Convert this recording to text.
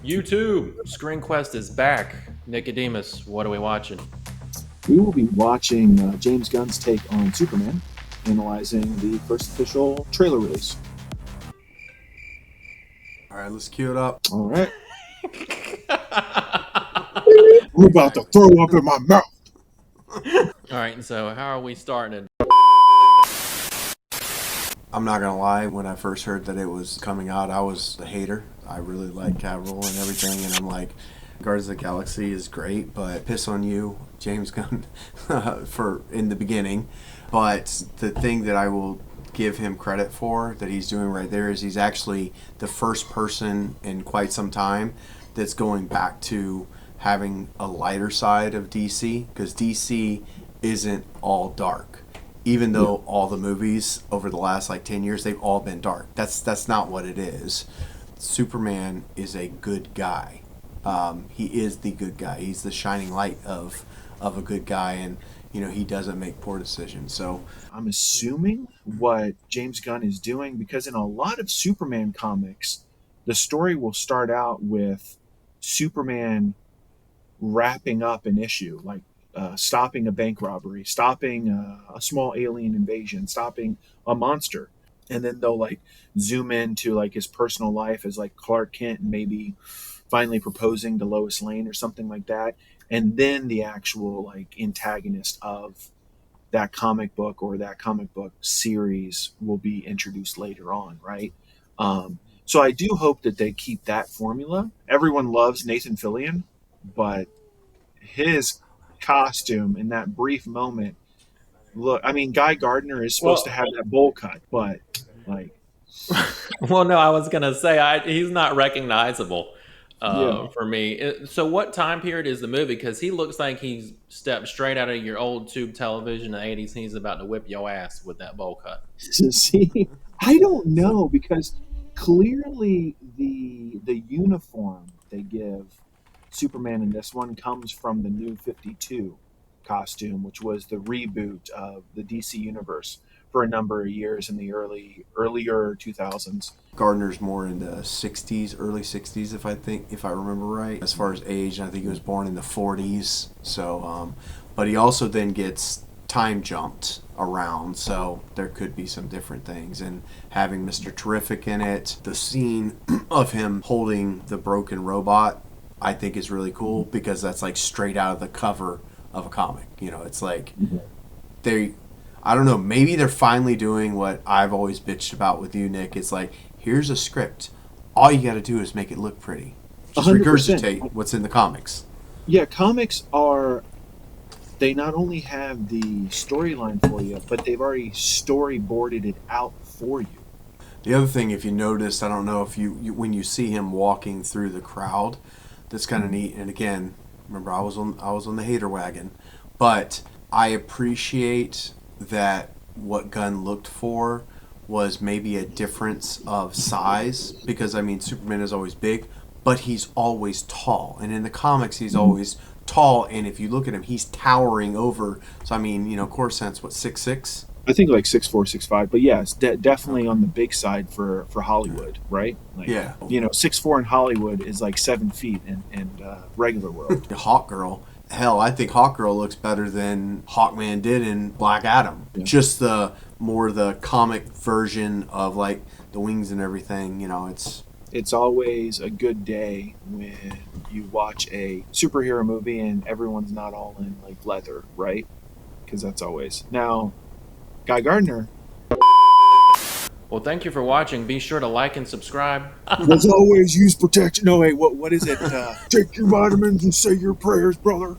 YouTube, Screen Quest is back. Nicodemus, what are we watching? We will be watching James Gunn's take on Superman, analyzing the first official trailer release. All right, let's cue it up. All right. I'm about to throw up in my mouth. All right, so how are we starting? I'm not gonna lie. When I first heard that it was coming out, I was a hater. I really like Cavill and everything, and I'm like, Guardians of the Galaxy is great, but piss on you, James Gunn, for in the beginning. But the thing that I will give him credit for that he's doing right there is he's actually the first person in quite some time that's going back to having a lighter side of DC, because DC isn't all dark. Even though all the movies over the last 10 years, they've all been dark. That's not what it is. Superman is a good guy. He is the good guy. He's the shining light of a good guy, and he doesn't make poor decisions. So I'm assuming what James Gunn is doing, because in a lot of Superman comics, the story will start out with Superman wrapping up an issue, like stopping a bank robbery, stopping a small alien invasion, stopping a monster, and then they'll zoom into his personal life as Clark Kent, maybe finally proposing to Lois Lane or something like that, and then the actual antagonist of that comic book or that comic book series will be introduced later on, right? So I do hope that they keep that formula. Everyone loves Nathan Fillion, but his costume in that brief moment, look, I mean, Guy Gardner is supposed to have that bowl cut, but Well, no, I was gonna say he's not recognizable yeah. for me. So, what time period is the movie? Because he looks like he's stepped straight out of your old tube television in the '80s, and he's about to whip your ass with that bowl cut. See, I don't know, because clearly the uniform they give Superman in this one comes from the New 52 costume, which was the reboot of the DC universe for a number of years in the earlier 2000s. Gardner's more in the '60s, early '60s, if I remember right, as far as age. I think he was born in the '40s. So, but he also then gets time jumped around, so there could be some different things. And having Mr. Terrific in it, the scene of him holding the broken robot, I think is really cool, because that's straight out of the cover of a comic. It's they, I don't know, maybe they're finally doing what I've always bitched about with you, Nick. It's here's a script. All you got to do is make it look pretty. Just 100%. regurgitate what's in the comics. Yeah, comics are, they not only have the storyline for you, but they've already storyboarded it out for you. The other thing, if you noticed, I don't know if you when you see him walking through the crowd, that's kind of neat. And again, remember, I was on the hater wagon, but I appreciate that what Gunn looked for was maybe a difference of size, because Superman is always big, but he's always tall, and in the comics he's always tall, and if you look at him, he's towering over. So Coruscant's what, 6'6"? I think 6'4", 6'5", but yeah, it's definitely on the big side for Hollywood, right? Yeah. 6'4" in Hollywood is 7 feet in regular world. Hawkgirl. Hell, I think Hawkgirl looks better than Hawkman did in Black Adam. Yeah. Just the comic version of the wings and everything. It's always a good day when you watch a superhero movie and everyone's not all in leather, right? Because that's always. Now, Guy Gardner. Well, thank you for watching. Be sure to like and subscribe. As always, use protection. No, wait, what is it? Take your vitamins and say your prayers, brother.